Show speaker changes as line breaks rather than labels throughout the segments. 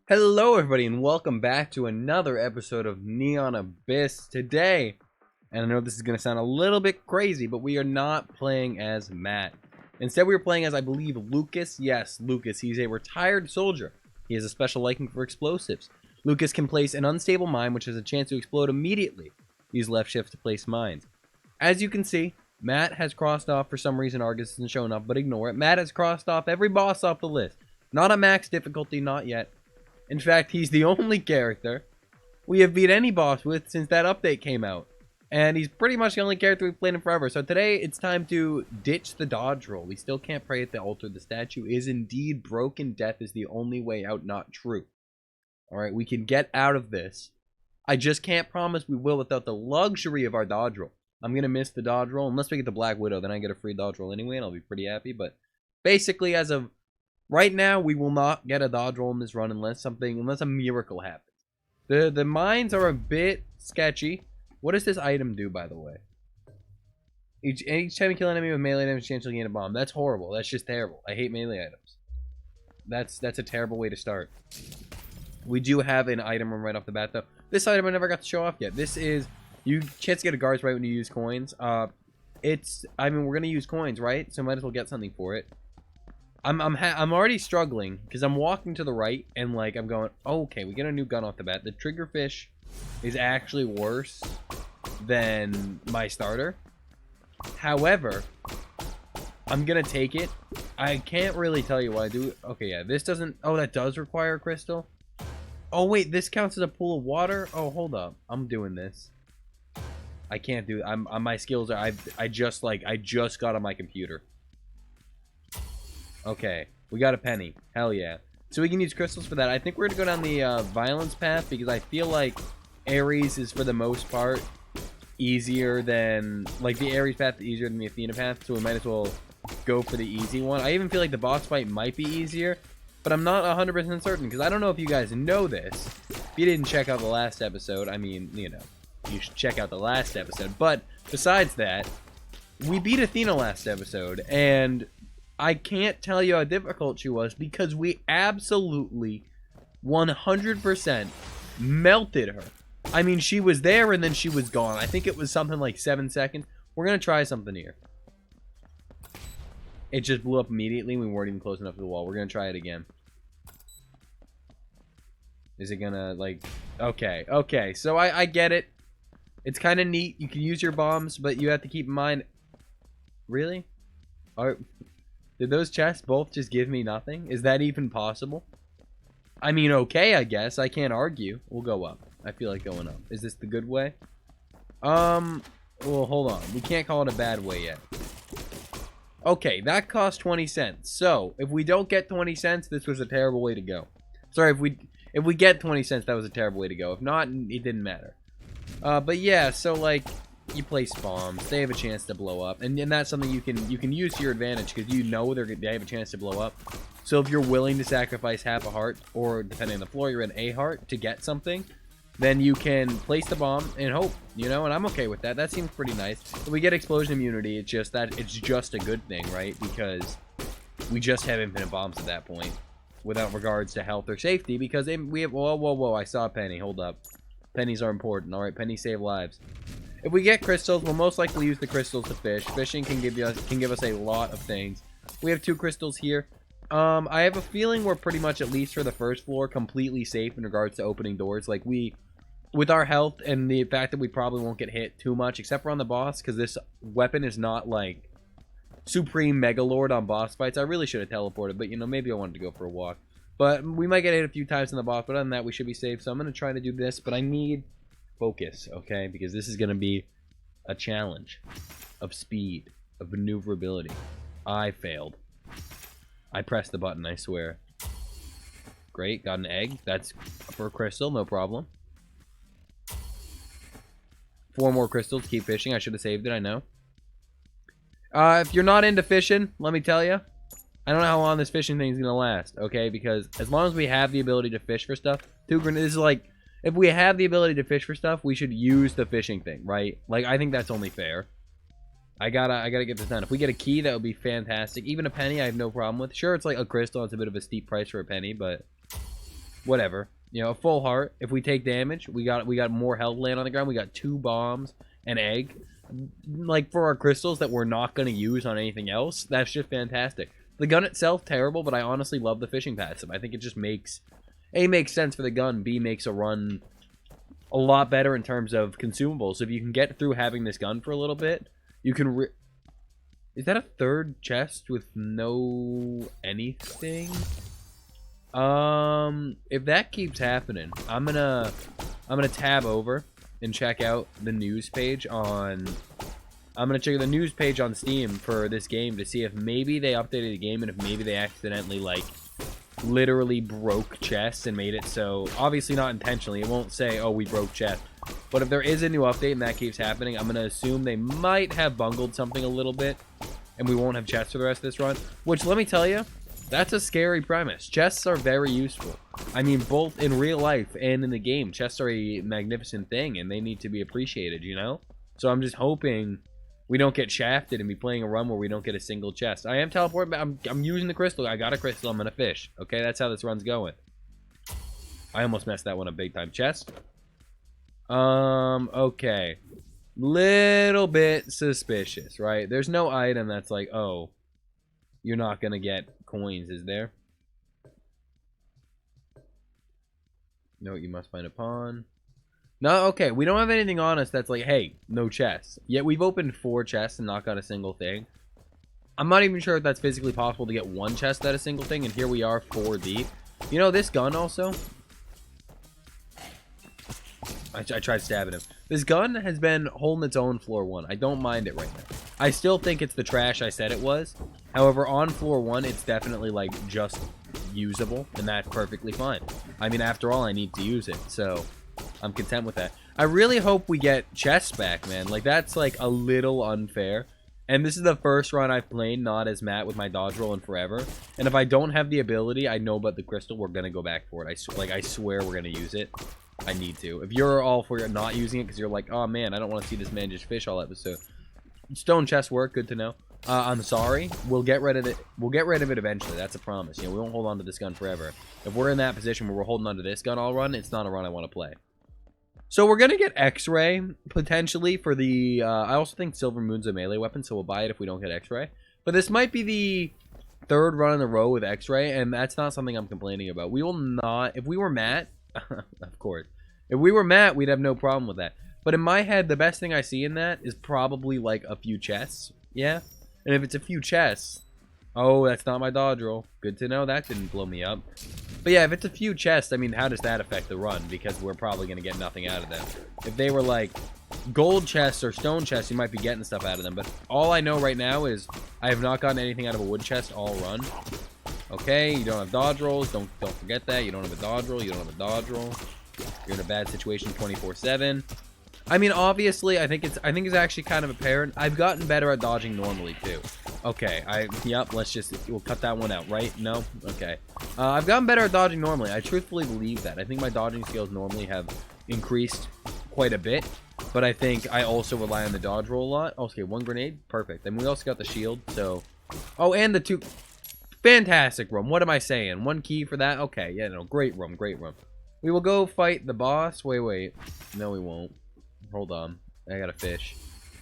Hello everybody and welcome back to another episode of Neon Abyss. Today, and I know this is going to sound a little bit crazy, but we are not playing as Matt. Instead we are playing as, I believe, Lucas. Yes, Lucas. He's a retired soldier. He has a special liking for explosives. Lucas can place an unstable mine which has a chance to explode immediately. Use left shift to place mines. As you can see, Matt has crossed off, for some reason Argus isn't showing up, but ignore it. Matt has crossed off every boss off the list. Not a max difficulty, not yet. In fact, he's the only character we have beat any boss with since that update came out. And he's pretty much the only character we've played in forever. So today, it's time to ditch the dodge roll. We still can't pray at the altar. The statue is indeed broken. Death is the only way out, not true. Alright, we can get out of this. I just can't promise we will without the luxury of our dodge roll. I'm going to miss the dodge roll. Unless we get the Black Widow, then I get a free dodge roll anyway, and I'll be pretty happy. But basically, as of right now, we will not get a dodge roll in this run unless a miracle happens. The mines are a bit sketchy. What does this item do, by the way? Each time you kill an enemy with melee damage, chance to gain a bomb. That's horrible. That's just terrible. I hate melee items. That's a terrible way to start. We do have an item right off the bat, though. This item I never got to show off yet. This is, you chance to get a guards right when you use coins. I mean, we're gonna use coins, right? So might as well get something for it. I'm already struggling because I'm walking to the right and like I'm going, oh, okay, we get a new gun off the bat. The Triggerfish is actually worse than my starter. However, I'm gonna take it. I can't really tell you why I do it. Okay, yeah, this doesn't. Oh, that does require a crystal. Oh wait, this counts as a pool of water. Oh, hold up, I'm doing this. I can't do. My skills are. I just got on my computer. Okay, we got a penny. Hell yeah. So we can use crystals for that. I think we're going to go down the violence path because I feel like Ares is, for the most part, easier than... Like, the Ares path is easier than the Athena path, so we might as well go for the easy one. I even feel like the boss fight might be easier, but I'm not 100% certain because I don't know if you guys know this. If you didn't check out the last episode, I mean, you know, you should check out the last episode. But besides that, we beat Athena last episode, and I can't tell you how difficult she was because we absolutely 100% melted her. I mean, she was there and then she was gone. I think it was something like 7 seconds. We're going to try something here. It just blew up immediately. We weren't even close enough to the wall. We're going to try it again. Is it going to, like... Okay, okay. So I get it. It's kind of neat. You can use your bombs, but you have to keep in mind... Really? Did those chests both just give me nothing? Is that even possible? I mean, okay, I guess. I can't argue. We'll go up. I feel like going up. Is this the good way? Well, hold on. We can't call it a bad way yet. Okay, that cost 20 cents. So, if we don't get 20 cents, this was a terrible way to go. Sorry, if we get 20 cents, that was a terrible way to go. If not, it didn't matter. But yeah, so like... You place bombs, they have a chance to blow up, and that's something you can use to your advantage because you know they have a chance to blow up. So if you're willing to sacrifice half a heart, or depending on the floor, you're in a heart to get something, then you can place the bomb and hope, you know. And I'm okay with that. That seems pretty nice. If we get explosion immunity, it's just a good thing, right? Because we just have infinite bombs at that point, without regards to health or safety. Because we have whoa! I saw a penny. Hold up, pennies are important. All right, pennies save lives. If we get crystals, we'll most likely use the crystals to fish. Fishing can give us a lot of things. We have 2 crystals here. I have a feeling we're pretty much, at least for the first floor, completely safe in regards to opening doors. Like, with our health and the fact that we probably won't get hit too much, except for on the boss, because this weapon is not, like, Supreme Mega Lord on boss fights. I really should have teleported, but, you know, maybe I wanted to go for a walk. But we might get hit a few times on the boss, but other than that, we should be safe. So I'm going to try to do this, but I need... focus, okay? Because this is going to be a challenge of speed, of maneuverability. I failed. I pressed the button, I swear. Great, got an egg. That's for a crystal, no problem. 4 more crystals, keep fishing. I should have saved it, I know. If you're not into fishing, let me tell you, I don't know how long this fishing thing is going to last, okay? Because as long as we have the ability to fish for stuff, this is like... If we have the ability to fish for stuff, we should use the fishing thing, right? Like, I think that's only fair. I gotta get this done. If we get a key, that would be fantastic. Even a penny, I have no problem with. Sure, it's like a crystal. It's a bit of a steep price for a penny, but whatever. You know, a full heart. If we take damage, we got more health laying on the ground. We got 2 bombs, an egg. Like, for our crystals that we're not going to use on anything else, that's just fantastic. The gun itself, terrible, but I honestly love the fishing passive. I think it just makes... A, makes sense for the gun. B, makes a run a lot better in terms of consumables. If you can get through having this gun for a little bit, you can... Is that a 3rd chest with no anything? If that keeps happening, I'm gonna tab over and check out the news page on... I'm gonna check the news page on Steam for this game to see if maybe they updated the game and if maybe they accidentally, like, literally broke chests and made it so... Obviously not intentionally. It won't say, oh, we broke chest. But if there is a new update and that keeps happening, I'm gonna assume they might have bungled something a little bit and we won't have chests for the rest of this run. Which, let me tell you, that's a scary premise. Chests are very useful. I mean, both in real life and in the game, chests are a magnificent thing, and they need to be appreciated, you know? So I'm just hoping we don't get shafted and be playing a run where we don't get a single chest. I am teleporting, but I'm using the crystal. I got a crystal. I'm going to fish. Okay, that's how this run's going. I almost messed that one up big time. Chest. Okay. Little bit suspicious, right? There's no item that's like, oh, you're not going to get coins, is there? No, you must find a pawn. No, okay, we don't have anything on us that's like, hey, no chests. Yet we've opened 4 chests and not got a single thing. I'm not even sure if that's physically possible to get 1 chest at a single thing, and here we are 4 deep. You know, this gun also... I tried stabbing him. This gun has been holding its own floor 1. I don't mind it right now. I still think it's the trash I said it was. However, on floor 1, it's definitely, like, just usable, and that's perfectly fine. I mean, after all, I need to use it, so I'm content with that. I really hope we get chests back, man. Like, that's, like, a little unfair. And this is the first run I've played not as Matt with my dodge roll in forever. And if I don't have the ability, I know about the crystal, we're going to go back for it. I swear we're going to use it. I need to. If you're all for not using it because you're like, oh man, I don't want to see this man just fish all episode. Stone chest work, good to know. I'm sorry. We'll get rid of it. We'll get rid of it eventually. That's a promise. You know, we won't hold on to this gun forever. If we're in that position where we're holding on to this gun all run, it's not a run I want to play. So we're gonna get X-ray potentially for the. I also think Silver Moon's a melee weapon, so we'll buy it if we don't get X-ray. But this might be the 3rd run in a row with X-ray, and that's not something I'm complaining about. We will not. If we were Matt. Of course. If we were Matt, we'd have no problem with that. But in my head, the best thing I see in that is probably like a few chests. Yeah? And if it's a few chests... Oh, that's not my dodge roll. Good to know. That didn't blow me up. But yeah, if it's a few chests, I mean, how does that affect the run? Because we're probably going to get nothing out of them. If they were like gold chests or stone chests, you might be getting stuff out of them. But all I know right now is I have not gotten anything out of a wood chest all run. Okay, you don't have dodge rolls. Don't forget that. You don't have a dodge roll. You don't have a dodge roll. You're in a bad situation 24/7. I mean, obviously, I think it's actually kind of apparent. I've gotten better at dodging normally too. Okay, yep. We'll cut that one out, right? No, okay. I've gotten better at dodging normally. I truthfully believe that. I think my dodging skills normally have increased quite a bit, but I think I also rely on the dodge roll a lot. Okay, 1 grenade, perfect. And we also got the shield. So, oh, and the 2. Fantastic room. What am I saying? 1 key for that? Okay, yeah, no, great room, great room. We will go fight the boss. Wait. No, we won't. Hold on. I gotta fish.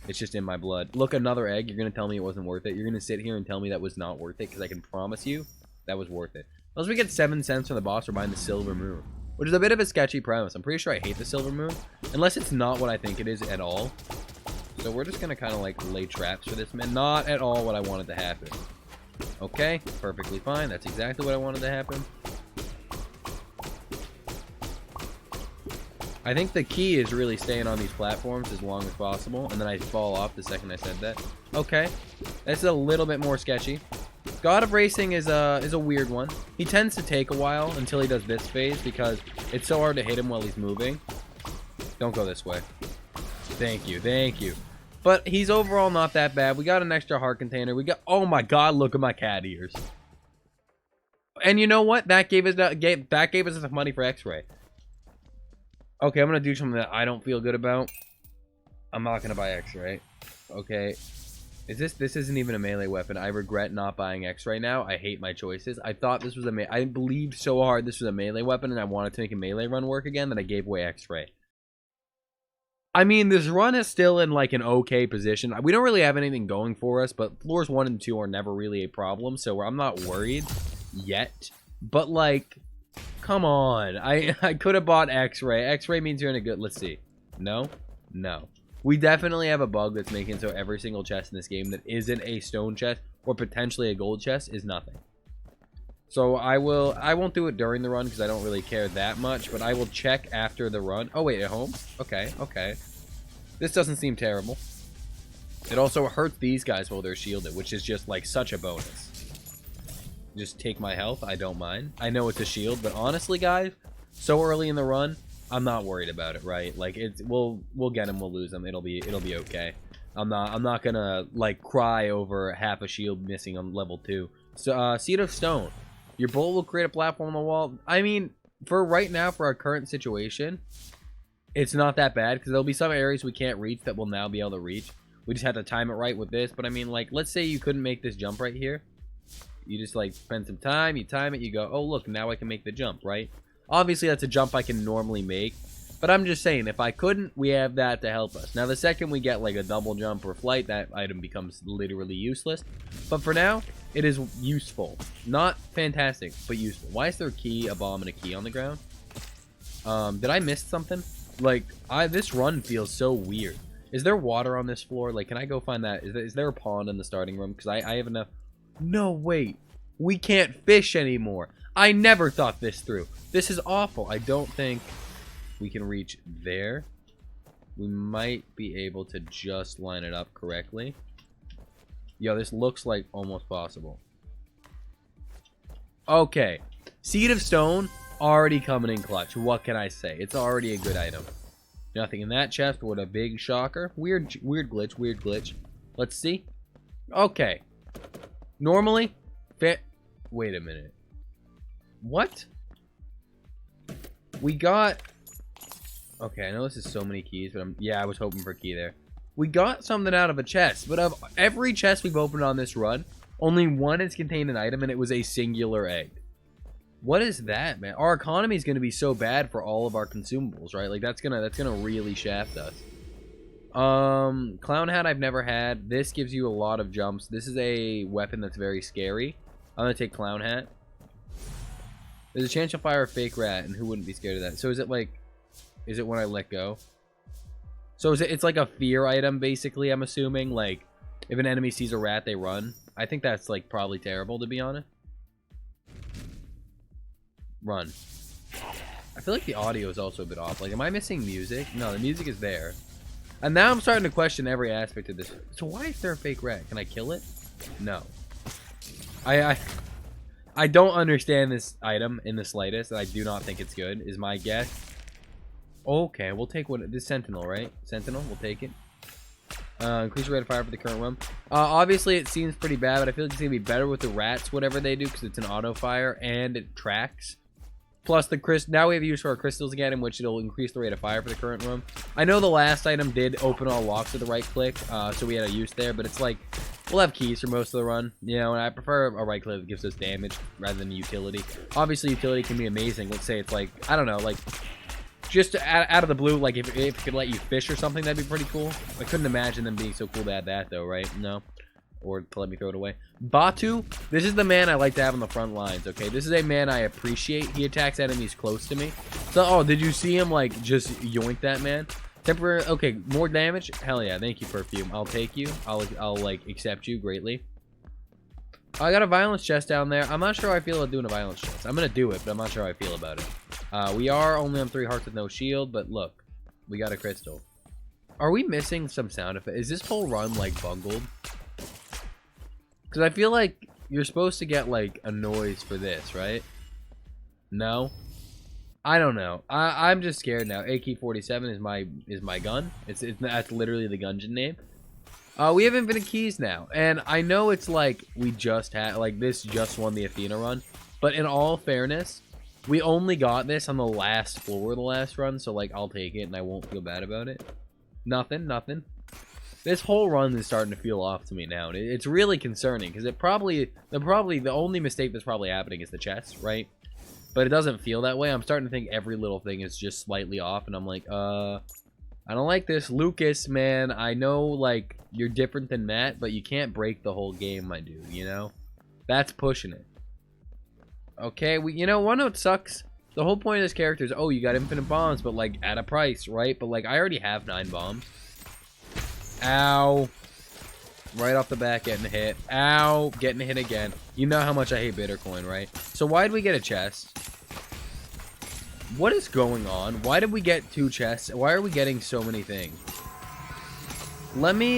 It's just in my blood. Look, another egg. You're gonna tell me it wasn't worth it. You're gonna sit here and tell me that was not worth it, because I can promise you that was worth it. Unless we get 7 cents from the boss, we're buying the Silver Moon, which is a bit of a sketchy premise. I'm pretty sure I hate the Silver Moon, unless it's not what I think it is at all. So we're just gonna kind of like lay traps for this man. Not at all what I wanted to happen. Okay, perfectly fine. That's exactly what I wanted to happen. I think the key is really staying on these platforms as long as possible, and then I fall off the second I said that. Okay, that's a little bit more sketchy. God of Racing is a weird one. He tends to take a while until he does this phase because it's so hard to hit him while he's moving. Don't go this way. Thank you, thank you. But he's overall not that bad. We got an extra heart container. We got, oh my god, look at my cat ears. And you know what? That gave us enough money for X-ray. Okay, I'm gonna do something that I don't feel good about. I'm not gonna buy X-ray. Okay. This isn't even a melee weapon. I regret not buying X-ray now. I hate my choices. I thought this was I believed so hard this was a melee weapon, and I wanted to make a melee run work again that I gave away X-ray. I mean, this run is still in, like, an okay position. We don't really have anything going for us, but floors 1 and 2 are never really a problem, so I'm not worried yet. But, like, come on. I could have bought X-ray. X-ray means you're in a good... Let's see. No? No. We definitely have a bug that's making it so every single chest in this game that isn't a stone chest or potentially a gold chest is nothing. So I won't do it during the run because I don't really care that much, but I will check after the run. Oh, wait, at home? Okay, okay. This doesn't seem terrible. It also hurts these guys while they're shielded, which is just, like, such a bonus. Just take my health. I don't mind. I know it's a shield, but honestly, guys, so early in the run, I'm not worried about it, right? Like, we'll get him, we'll lose him. It'll be okay. I'm not gonna, like, cry over half a shield missing on level 2. So, Seed of Stone. Your bullet will create a platform on the wall. I mean, for right now, for our current situation, it's not that bad because there'll be some areas we can't reach that we'll now be able to reach. We just have to time it right with this. But I mean, like, let's say you couldn't make this jump right here. You just, like, spend some time, you time it, you go, oh, look, now I can make the jump, right? Obviously, that's a jump I can normally make. But I'm just saying, if I couldn't, we have that to help us. Now, the second we get, like, a double jump or flight, that item becomes literally useless. But for now, it is useful. Not fantastic, but useful. Why is there a key, a bomb, and a key on the ground? Did I miss something? Like, this run feels so weird. Is there water on this floor? Like, can I go find that? Is there a pond in the starting room? Because I have enough... No, wait. We can't fish anymore. I never thought this through. This is awful. I don't think we can reach there. We might be able to just line it up correctly. Yo, this looks like almost possible. Okay. Seed of Stone, already coming in clutch. What can I say? It's already a good item. Nothing in that chest. What a big shocker. Weird glitch, weird glitch. Let's see. Okay. Normally, wait a minute. What? We got... Okay, I know this is so many keys, but yeah, I was hoping for a key there. We got something out of a chest, but of every chest we've opened on this run, only one has contained an item, and it was a singular egg. What is that, man? Our economy is going to be so bad for all of our consumables, right? Like, that's gonna really shaft us. Clown hat I've never had. This gives you a lot of jumps. This is a weapon that's very scary. I'm gonna take clown hat. There's a chance you'll fire a fake rat, and who wouldn't be scared of that? So is it like... Is it when I let go? So it's like a fear item, basically, I'm assuming. Like, if an enemy sees a rat, they run. I think that's, like, probably terrible, to be honest. Run. I feel like the audio is also a bit off. Like, am I missing music? No, the music is there. And now I'm starting to question every aspect of this. So why is there a fake rat? Can I kill it? No. I don't understand this item in the slightest. And I do not think it's good, is my guess. Okay, we'll take one. This Sentinel, right? Sentinel, we'll take it. Increase rate of fire for the current run. Obviously, it seems pretty bad, but I feel like it's going to be better with the rats, whatever they do, because it's an auto fire and it tracks. Plus, now we have use for our crystals again, in which it'll increase the rate of fire for the current room. I know the last item did open all locks with the right click, so we had a use there, but it's like, we'll have keys for most of the run, you know, and I prefer a right click that gives us damage rather than utility. Obviously, utility can be amazing. Let's say it's like, I don't know, like, just out of the blue, like, if it could let you fish or something, that'd be pretty cool. I couldn't imagine them being so cool to add that, though, right? No. Or to let me throw it away. BATU, this is the man I like to have on the front lines, okay? This is a man I appreciate. He attacks enemies close to me. So, oh, did you see him, like, just yoink that man? Temporary, okay, more damage? Hell yeah, thank you, Perfume. I'll take you. I'll like, accept you greatly. I got a violence chest down there. I'm not sure how I feel about doing a violence chest. I'm gonna do it, but I'm not sure how I feel about it. We are only on 3 hearts with no shield, but look. We got a crystal. Are we missing some sound effect? Is this whole run, like, bungled? Because I feel like you're supposed to get, like, a noise for this, right? No? I don't know. I'm just scared now. AK-47 is my gun. That's literally the gungeon name. We have infinite keys now. And I know it's like we just had, like, this just won the Athena run. But in all fairness, we only got this on the last floor of the last run. So, like, I'll take it and I won't feel bad about it. Nothing. This whole run is starting to feel off to me now. And it's really concerning because the only mistake that's probably happening is the chest, right? But it doesn't feel that way. I'm starting to think every little thing is just slightly off. And I'm like, I don't like this. Lucas, man, I know, like, you're different than Matt, but you can't break the whole game, my dude, you know? That's pushing it. Okay, you know, one note sucks. The whole point of this character is, oh, you got infinite bombs, but, like, at a price, right? But, like, I already have 9 bombs. Ow. Right off the bat, getting hit. Ow. Getting hit again. You know how much I hate Bittercoin, right? So why did we get a chest? What is going on? Why did we get 2 chests? Why are we getting so many things? Let me,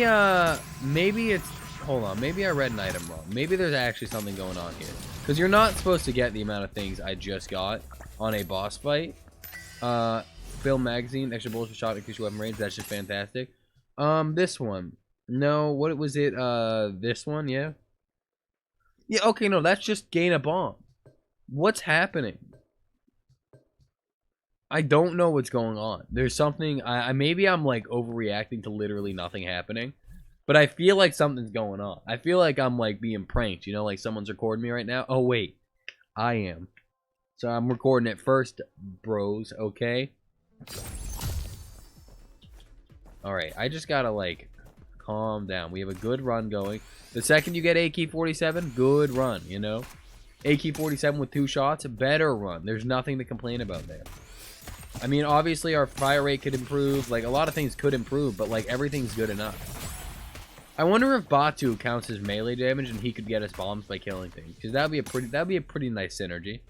maybe it's... Hold on. Maybe I read an item wrong. Maybe there's actually something going on here. Because you're not supposed to get the amount of things I just got on a boss fight. Film magazine, extra bullets for shot, increase your weapon range. That's just fantastic. This one. No, what was it? This one, yeah? Yeah, okay, no, that's just gain a bomb. What's happening? I don't know what's going on. There's something, maybe I'm, like, overreacting to literally nothing happening. But I feel like something's going on. I feel like I'm, like, being pranked, you know? Like, someone's recording me right now. Oh, wait. I am. So I'm recording it first, bros, okay? Alright, I just gotta, like, calm down. We have a good run going. The second you get AK-47, good run, you know? AK-47 with 2 shots, better run. There's nothing to complain about there. I mean, obviously, our fire rate could improve. Like, a lot of things could improve, but, like, everything's good enough. I wonder if BATU counts as melee damage and he could get us bombs by killing things. Because that'd be a pretty nice synergy.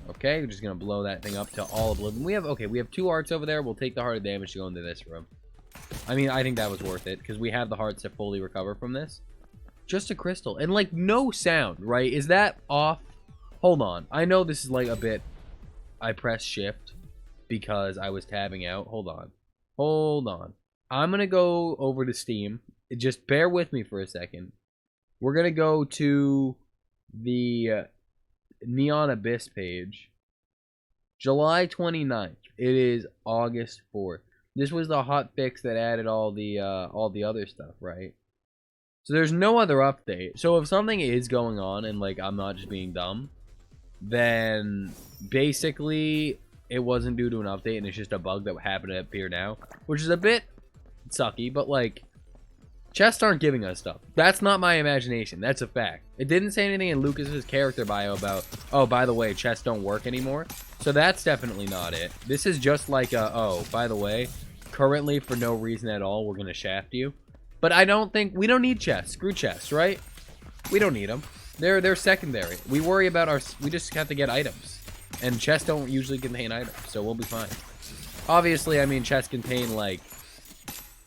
Okay, we're just gonna blow that thing up to all oblivion. We have 2 hearts over there. We'll take the heart of damage to go into this room. I mean, I think that was worth it because we have the hearts to fully recover from this. Just a crystal and like no sound, right? Is that off? Hold on. I know this is like a bit. I pressed shift because I was tabbing out. Hold on. I'm gonna go over to Steam. Just bear with me for a second. We're gonna go to the Neon Abyss page. July 29th. It is August 4th. This was the hot fix that added all the other stuff, right? So there's no other update. So if something is going on and like I'm not just being dumb, then basically it wasn't due to an update and it's just a bug that happened to appear now, which is a bit sucky, but like chests aren't giving us stuff. That's not my imagination. That's a fact. It didn't say anything in Lucas's character bio about, oh, by the way, chests don't work anymore. So that's definitely not it. This is just like a, oh, by the way, currently for no reason at all, we're going to shaft you. But I don't think, we don't need chests. Screw chests, right? We don't need them. They're secondary. We worry about we just have to get items. And chests don't usually contain items, so we'll be fine. Obviously, I mean, chests contain, like,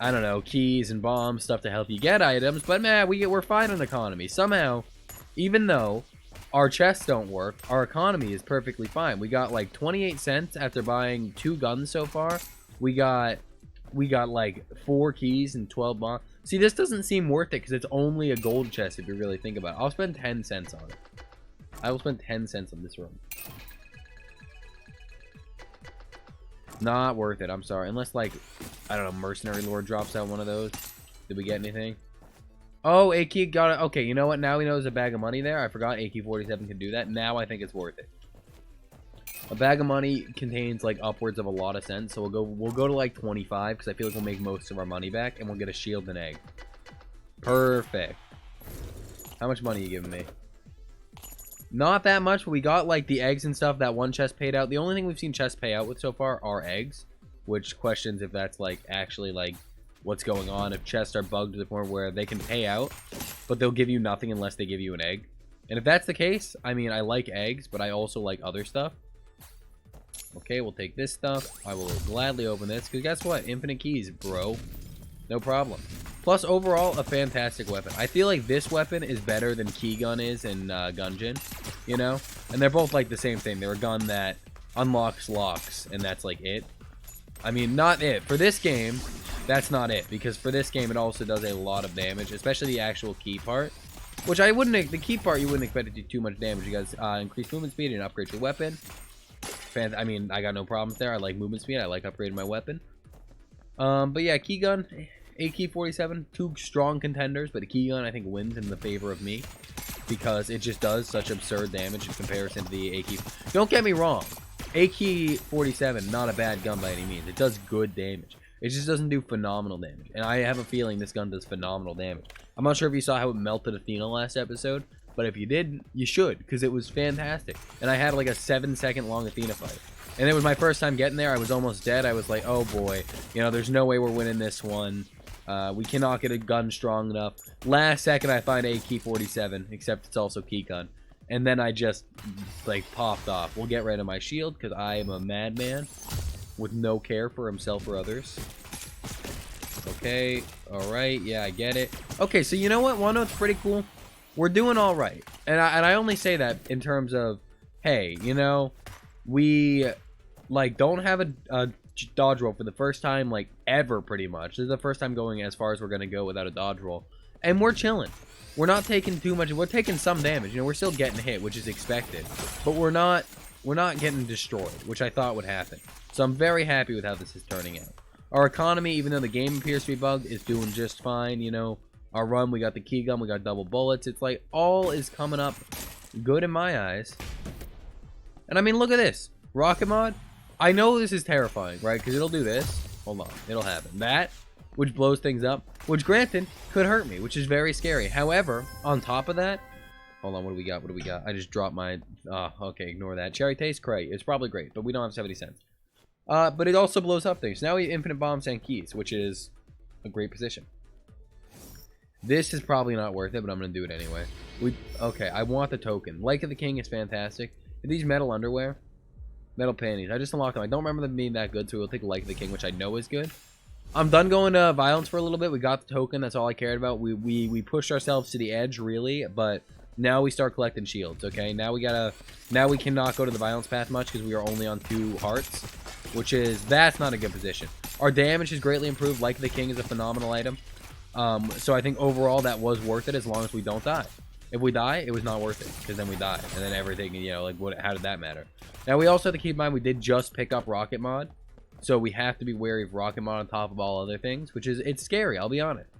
I don't know, keys and bombs, stuff to help you get items. But, man, we're fine on economy. Somehow, even though our chests don't work, our economy is perfectly fine. We got, like, 28 cents after buying 2 guns so far. We got like 4 keys and 12 bombs. See, this doesn't seem worth it because it's only a gold chest if you really think about it. I'll spend 10 cents on it. I will spend 10 cents on this room. Not worth it, I'm sorry. Unless, like, I don't know, Mercenary Lord drops out one of those. Did we get anything? Oh, AK got it. Okay, you know what? Now we know there's a bag of money there. I forgot AK-47 can do that. Now I think it's worth it. A bag of money contains like upwards of a lot of cents, so we'll go to like 25 because I feel like we'll make most of our money back, and we'll get a shield and egg. Perfect. How much money are you giving me? Not that much, but we got like the eggs and stuff. That one chest paid out. The only thing we've seen chests pay out with so far are eggs, which questions if that's like actually like what's going on. If chests are bugged to the point where they can pay out, but they'll give you nothing unless they give you an egg. And if that's the case, I mean, I like eggs, but I also like other stuff. Okay, we'll take this stuff. I will gladly open this, because guess what? Infinite keys, bro. No problem. Plus, overall, a fantastic weapon. I feel like this weapon is better than KEYGUN is in Gungeon, you know? And they're both like the same thing. They're a gun that unlocks locks, and that's like it. I mean, not it. For this game, that's not it, because for this game, it also does a lot of damage, especially the actual key part. Which I wouldn't, the key part, you wouldn't expect it to do too much damage. You guys increase movement speed and upgrade your weapon. I mean, I got no problems there. I like movement speed. I like upgrading my weapon. But yeah, KEYGUN, AK-47, two strong contenders, but the KEYGUN I think wins in the favor of me because it just does such absurd damage in comparison to the AK. Don't get me wrong, AK-47 not a bad gun by any means. It does good damage. It just doesn't do phenomenal damage, and I have a feeling this gun does phenomenal damage. I'm not sure if you saw how it melted Athena last episode, but if you did, you should, because it was fantastic. And I had like a 7-second long Athena fight. And it was my first time getting there. I was almost dead. I was like, oh boy, you know, there's no way we're winning this one. We cannot get a gun strong enough. Last second, I find AK-47, except it's also KEYGUN. And then I just, like, popped off. We'll get rid of my shield, because I am a madman with no care for himself or others. Okay, alright, yeah, I get it. Okay, so you know what? One note's pretty cool. We're doing alright. And I only say that in terms of, hey, you know, we, like, don't have a dodge roll for the first time, like, ever, pretty much. This is the first time going as far as we're going to go without a dodge roll. And we're chilling. We're not taking too much. We're taking some damage. You know, we're still getting hit, which is expected. But we're not getting destroyed, which I thought would happen. So I'm very happy with how this is turning out. Our economy, even though the game appears to be bugged, is doing just fine, you know. Our run, we got the KEYGUN, we got double bullets. It's like, all is coming up good in my eyes. And I mean, look at this. Rocket mod. I know this is terrifying, right? Because it'll do this. Hold on. It'll happen. That, which blows things up, which granted, could hurt me, which is very scary. However, on top of that, hold on, what do we got? What do we got? I just dropped my, okay, ignore that. Cherry taste, great. It's probably great, but we don't have 70 cents. But it also blows up things. Now we have infinite bombs and keys, which is a great position. This is probably not worth it, but I'm going to do it anyway. Okay, I want the token. Like of the King is fantastic. These metal underwear, metal panties, I just unlocked them. I don't remember them being that good, so we'll take Like of the King, which I know is good. I'm done going to violence for a little bit. We got the token. That's all I cared about. We pushed ourselves to the edge, really, but now we start collecting shields, okay? Now we cannot go to the violence path much because we are only on 2 hearts, that's not a good position. Our damage is greatly improved. Like the King is a phenomenal item. So I think overall that was worth it as long as we don't die. If we die, it was not worth it because then we die. And then everything, you know, like how did that matter? Now we also have to keep in mind we did just pick up Rocket Mod. So we have to be wary of Rocket Mod on top of all other things, which is, it's scary, I'll be honest.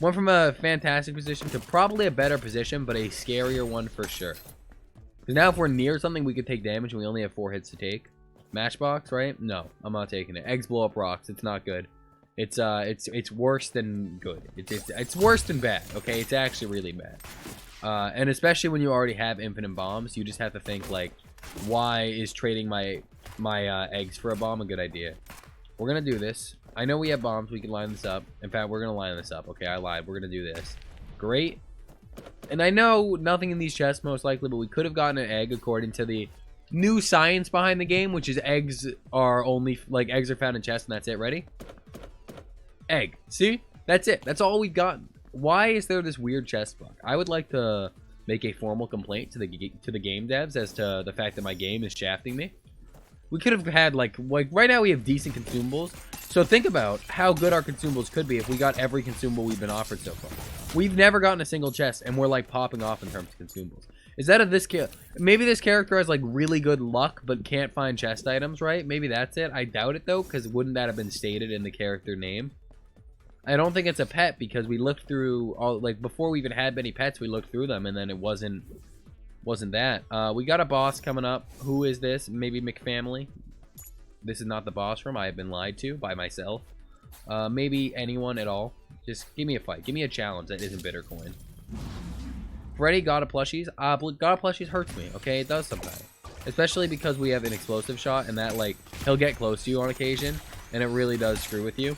Went from a fantastic position to probably a better position, but a scarier one for sure. Because now if we're near something, we could take damage and we only have 4 hits to take. Matchbox, right? No, I'm not taking it. Eggs blow up rocks. It's not good. It's worse than good. It's worse than bad, okay? It's actually really bad. And especially when you already have infinite bombs, you just have to think, like, why is trading my eggs for a bomb a good idea? We're gonna do this. I know we have bombs. We can line this up. In fact, we're gonna line this up. Okay, I lied. We're gonna do this. Great. And I know nothing in these chests most likely, but we could have gotten an egg according to the new science behind the game, which is eggs are only, like, eggs are found in chests and that's it. Ready? Egg. See? That's it. That's all we've gotten. Why is there this weird chest bug? I would like to make a formal complaint to the game devs as to the fact that my game is shafting me. We could have had, like right now we have decent consumables. So think about how good our consumables could be if we got every consumable we've been offered so far. We've never gotten a single chest, and we're, like, popping off in terms of consumables. Is that maybe this character has, like, really good luck, but can't find chest items, right? Maybe that's it. I doubt it, though, because wouldn't that have been stated in the character name? I don't think it's a pet, because we looked through all, like, before we even had many pets, we looked through them, and then it wasn't that. We got a boss coming up. Who is this? Maybe McFamily. This is not the boss room. I have been lied to by myself. Maybe anyone at all. Just give me a fight. Give me a challenge that isn't Bittercoin. Freddy, God of Plushies. God of Plushies hurts me, okay? It does sometimes. Especially because we have an explosive shot, and that, like, he'll get close to you on occasion, and it really does screw with you.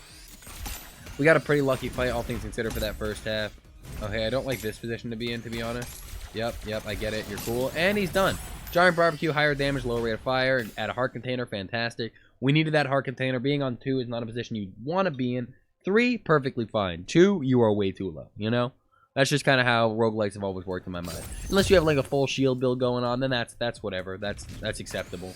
We got a pretty lucky fight, all things considered, for that first half. Okay, I don't like this position to be in, to be honest. Yep, I get it. You're cool. And he's done. Giant Barbecue, higher damage, lower rate of fire, and add a heart container. Fantastic. We needed that heart container. Being on 2 is not a position you want to be in. 3, perfectly fine. 2, you are way too low, you know? That's just kind of how roguelikes have always worked in my mind. Unless you have, like, a full shield build going on, then that's whatever. That's acceptable.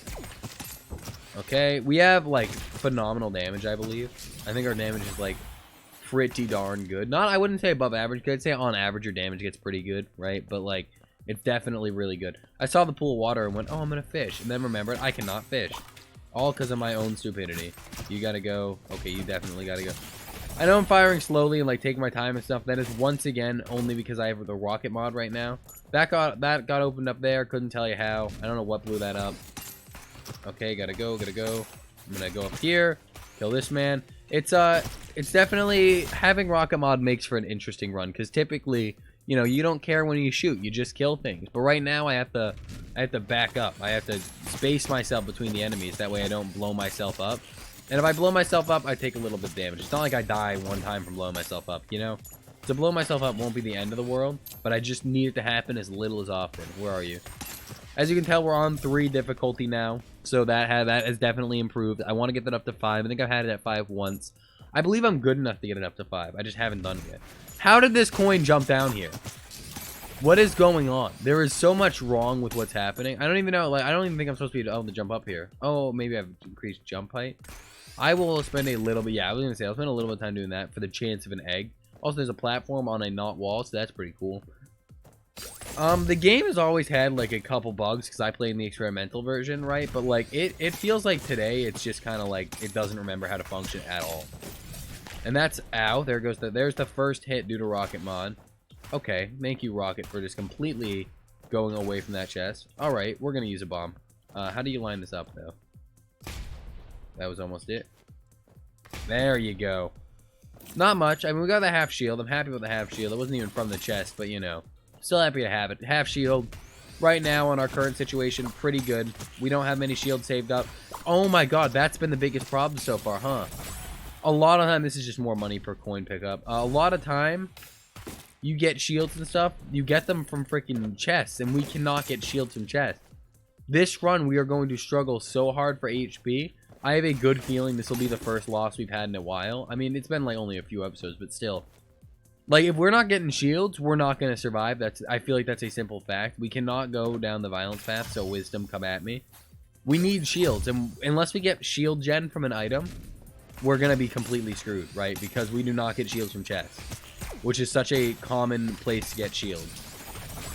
Okay, we have, like, phenomenal damage, I believe. I think our damage is, like, pretty darn good. I wouldn't say above average, because I'd say on average your damage gets pretty good, right? But, like, it's definitely really good. I saw the pool of water and went, oh, I'm gonna fish. And then remembered I cannot fish. All because of my own stupidity. You gotta go. Okay, you definitely gotta go. I know I'm firing slowly and like taking my time and stuff. That is once again only because I have the rocket mod right now. That got opened up there. Couldn't tell you how. I don't know what blew that up. Okay, gotta go. I'm gonna go up here, kill this man. It's definitely having rocket mod makes for an interesting run because typically, you know, you don't care when you shoot, you just kill things. But right now, I have to back up. I have to space myself between the enemies. That way, I don't blow myself up. And if I blow myself up, I take a little bit of damage. It's not like I die one time from blowing myself up, you know? To blow myself up won't be the end of the world, but I just need it to happen as little as often. Where are you? As you can tell, we're on 3 difficulty now, so that has definitely improved. I want to get that up to 5. I think I've had it at 5 once. I believe I'm good enough to get it up to 5. I just haven't done it yet. How did this coin jump down here? What is going on? There is so much wrong with what's happening. I don't even know. Like, I don't even think I'm supposed to be able to jump up here. Oh, maybe I've increased jump height. I will spend a little bit. Yeah, I was gonna say I'll spend a little bit of time doing that for the chance of an egg. Also, there's a platform on a not wall, so that's pretty cool. The game has always had like a couple bugs because I played in the experimental version, right? But like it feels like today it's just kind of like it doesn't remember how to function at all. And that's ow. There's the first hit due to rocket mod. Okay, thank you, Rocket, for just completely going away from that chest. All right, we're gonna use a bomb. How do you line this up though? That was almost it. There you go. Not much. I mean, we got the half shield. I'm happy with the half shield. It wasn't even from the chest, but you know. Still happy to have it. Half shield. Right now, on our current situation, pretty good. We don't have many shields saved up. Oh my god, that's been the biggest problem so far, huh? A lot of time, this is just more money per coin pickup. A lot of time, you get shields and stuff. You get them from freaking chests, and we cannot get shields from chests. This run, we are going to struggle so hard for HP. I have a good feeling this will be the first loss we've had in a while. I mean, it's been like only a few episodes, but still. Like, if we're not getting shields, we're not going to survive. I feel like that's a simple fact. We cannot go down the violence path, so wisdom, come at me. We need shields, and unless we get shield gen from an item, we're going to be completely screwed, right? Because we do not get shields from chests, which is such a common place to get shields.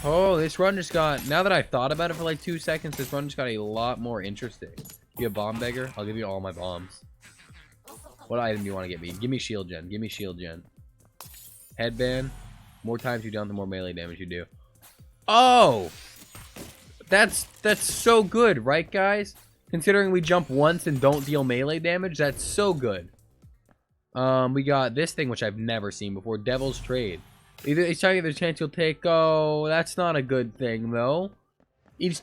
Oh, this run just got, now that I've thought about it for like 2 seconds, this run just got a lot more interesting. You a bomb beggar? I'll give you all my bombs. What item do you want to get me? Give me shield gen. Give me shield gen. Headband. More times you down, the more melee damage you do. Oh! That's so good, right, guys? Considering we jump once and don't deal melee damage, that's so good. We got this thing, which I've never seen before. Devil's Trade. Each time you have a chance you'll take... Oh, that's not a good thing, though.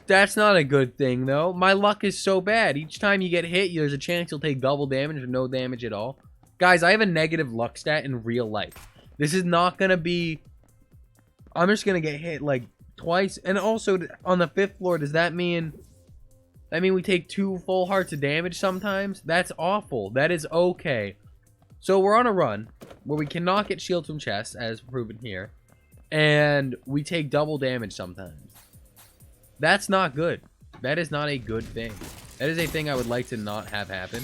That's not a good thing, though. My luck is so bad. Each time you get hit, there's a chance you'll take double damage or no damage at all. Guys, I have a negative luck stat in real life. This is not going to be... I'm just going to get hit, like, twice. And also, on the 5th floor, does that mean... we take 2 full hearts of damage sometimes? That's awful. That is okay. So, we're on a run where we cannot get shields from chests, as proven here. And we take double damage sometimes. That's not good. That is not a good thing. That is a thing I would like to not have happen.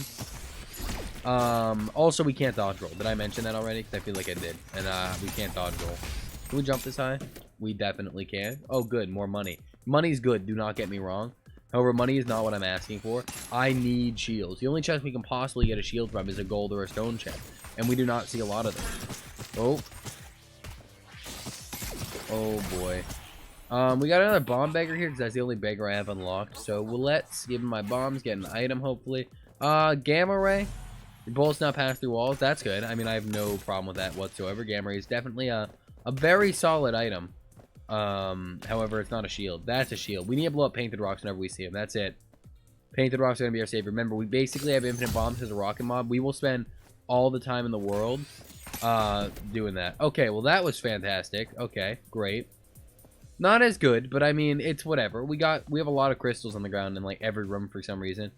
Also, we can't dodge roll. Did I mention that already? Because I feel like I did. And we can't dodge roll. Can we jump this high? We definitely can. Oh, good. More money. Money's good. Do not get me wrong. However, money is not what I'm asking for. I need shields. The only chest we can possibly get a shield from is a gold or a stone chest. And we do not see a lot of them. Oh. Oh, boy. We got another bomb beggar here because that's the only beggar I have unlocked. So let's give him my bombs, get an item hopefully. Gamma ray. Your bullets now pass through walls. That's good. I mean, I have no problem with that whatsoever. Gamma ray is definitely a very solid item. However, it's not a shield. That's a shield. We need to blow up painted rocks whenever we see them. That's it. Painted rocks are going to be our savior. Remember, we basically have infinite bombs as a rocket mob. We will spend all the time in the world doing that. Okay, well, that was fantastic. Okay, great. Not as good, but I mean, it's whatever. We have a lot of crystals on the ground in like every room for some reason.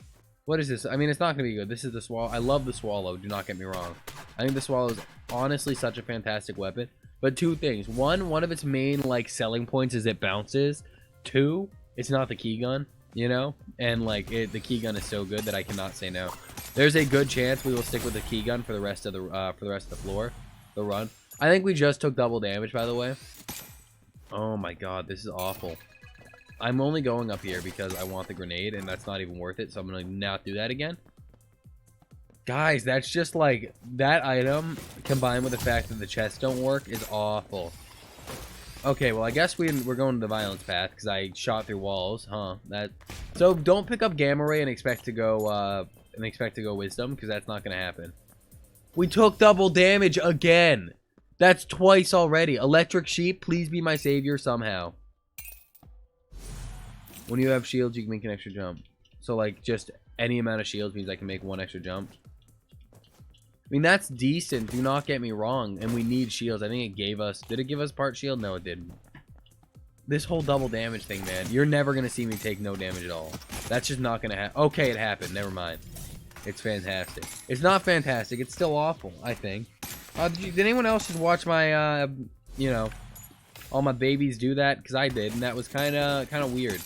What is this? I mean, it's not going to be good. This is the swallow. I love the swallow. Do not get me wrong. I think the swallow is honestly such a fantastic weapon. But 2 things. One of its main like selling points is it bounces. 2, it's not the KEYGUN, you know? And like the KEYGUN is so good that I cannot say no. There's a good chance we will stick with the KEYGUN for the rest of the floor, the run. I think we just took double damage, by the way. Oh my god, this is awful. I'm only going up here because I want the grenade, and that's not even worth it, so I'm going to not do that again. Guys, that's just like, that item combined with the fact that the chests don't work is awful. Okay, well, I guess we're going the violence path because I shot through walls, huh? So don't pick up gamma ray and expect to go wisdom, because that's not gonna happen. We took double damage again. That's twice already. Electric sheep, please be my savior somehow. When you have shields, you can make an extra jump. So like just any amount of shields means I can make one extra jump. I mean, that's decent. Do not get me wrong. And we need shields. I think it gave us... Did it give us part shield? No, it didn't. This whole double damage thing, man. You're never going to see me take no damage at all. That's just not going to happen. Okay, it happened. Never mind. It's fantastic. It's not fantastic. It's still awful, I think. Did anyone else just watch my, you know, all my babies do that? Because I did, and that was kind of weird.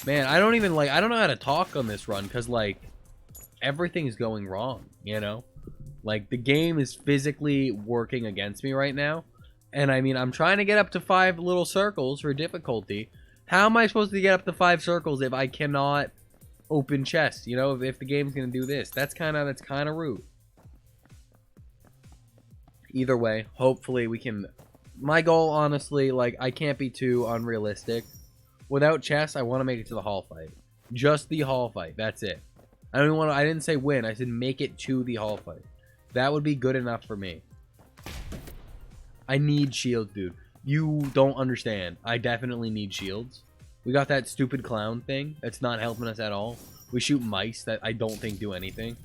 Man, I don't know how to talk on this run, because, like, everything's going wrong, you know? Like, the game is physically working against me right now. And, I mean, I'm trying to get up to 5 little circles for difficulty. How am I supposed to get up to 5 circles if I cannot open chests? You know, if the game's going to do this. That's kind of rude. Either way, hopefully we can... My goal, honestly, like, I can't be too unrealistic. Without chests, I want to make it to the hall fight. Just the hall fight. That's it. I didn't say win. I said make it to the hall fight. That would be good enough for me. I need shields, dude. You don't understand. I definitely need shields. We got that stupid clown thing. That's not helping us at all. We shoot mice that I don't think do anything.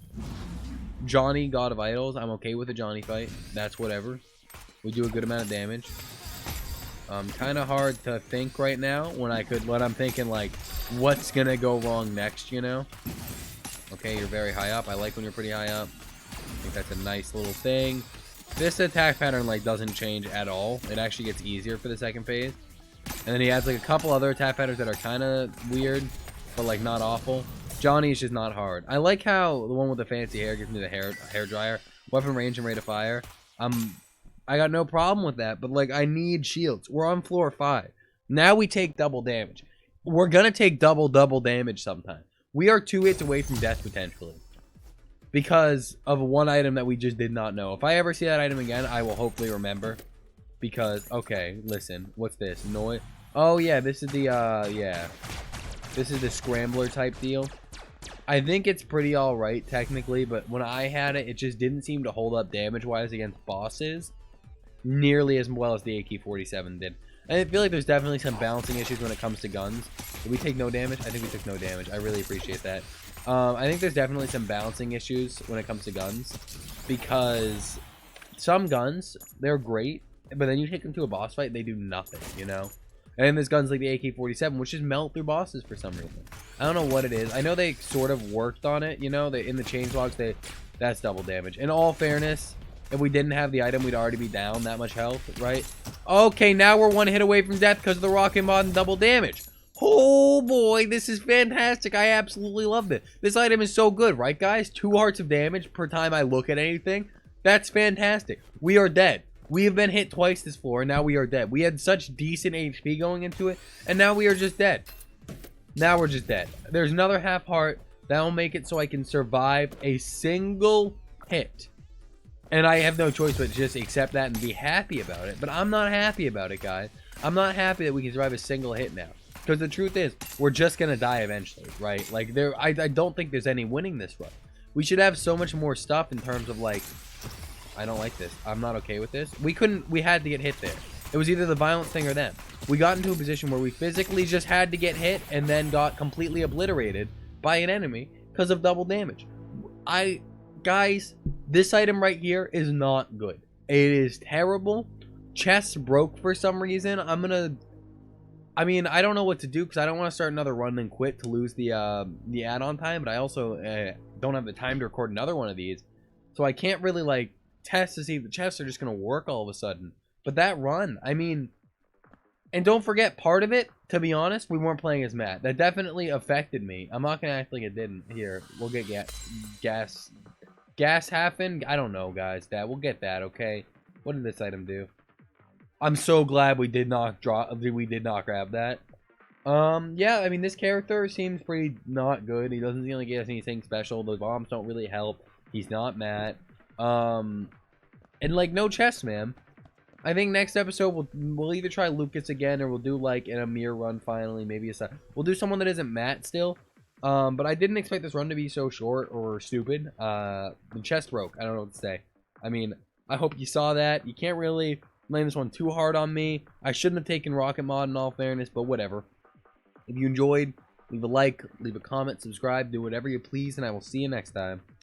Johnny, God of Idols. I'm okay with a Johnny fight. That's whatever. We do a good amount of damage. Kind of hard to think right now when I'm thinking, like, what's gonna go wrong next, you know? Okay, you're very high up. I like when you're pretty high up. I think that's a nice little thing. This attack pattern, like, doesn't change at all. It actually gets easier for the second phase. And then he adds, like, a couple other attack patterns that are kind of weird, but, like, not awful. Johnny is just not hard. I like how the one with the fancy hair gives me the hair dryer. Weapon range and rate of fire. I got no problem with that, but, like, I need shields. We're on floor 5. Now we take double damage. We're gonna take double damage sometime. We are 2 hits away from death, potentially. Because of one item that we just did not know. If I ever see that item again, I will hopefully remember. Because, okay, listen. What's this? Noise? Oh, yeah, this is the, yeah. This is the scrambler type deal. I think it's pretty alright, technically. But when I had it, it just didn't seem to hold up damage-wise against bosses. Nearly as well as the AK-47 did. And I feel like there's definitely some balancing issues when it comes to guns. Did we take no damage? I think we took no damage. I really appreciate that. I think there's definitely some balancing issues when it comes to guns. Because some guns, they're great. But then you take them to a boss fight, they do nothing, you know? And then there's guns like the AK-47, which just melt through bosses for some reason. I don't know what it is. I know they sort of worked on it, you know? In the changelocks, that's double damage. In all fairness... If we didn't have the item, we'd already be down that much health, right? Okay, now we're 1 hit away from death because of the rocket mod and double damage. Oh boy, this is fantastic. I absolutely love it. This item is so good, right guys? 2 hearts of damage per time I look at anything. That's fantastic. We are dead. We have been hit twice this floor, and now we are dead. We had such decent HP going into it, and now we are just dead. Now we're just dead. There's another half heart. That'll make it so I can survive a single hit. And I have no choice but to just accept that and be happy about it. But I'm not happy about it, guys. I'm not happy that we can survive a single hit now. Because the truth is, we're just going to die eventually, right? Like, I don't think there's any winning this run. We should have so much more stuff in terms of, like... I don't like this. I'm not okay with this. We had to get hit there. It was either the violence thing or them. We got into a position where we physically just had to get hit and then got completely obliterated by an enemy because of double damage. Guys, this item right here is not good. It is terrible. Chests broke for some reason. I mean, I don't know what to do because I don't want to start another run and quit to lose the add-on time, but I also don't have the time to record another one of these. So I can't really, like, test to see if the chests are just going to work all of a sudden. But that run, I mean... And don't forget, part of it, to be honest, we weren't playing as Matt. That definitely affected me. I'm not going to act like it didn't. Here, we'll get gas happen. I don't know, guys. We'll get that, okay? What did this item do? I'm so glad we did not grab that. Yeah, I mean, this character seems pretty not good. He doesn't seem like he has anything special. The bombs don't really help. He's not Matt. And like no chest, man. I think next episode we'll either try Lucas again or we'll do like an Amir run finally. Maybe we'll do someone that isn't Matt still. But I didn't expect this run to be so short or stupid. The chest broke. I don't know what to say. I mean, I hope you saw that. You can't really blame this one too hard on me. I shouldn't have taken Rocket Mod in all fairness, but whatever. If you enjoyed, leave a like, leave a comment, subscribe, do whatever you please, and I will see you next time.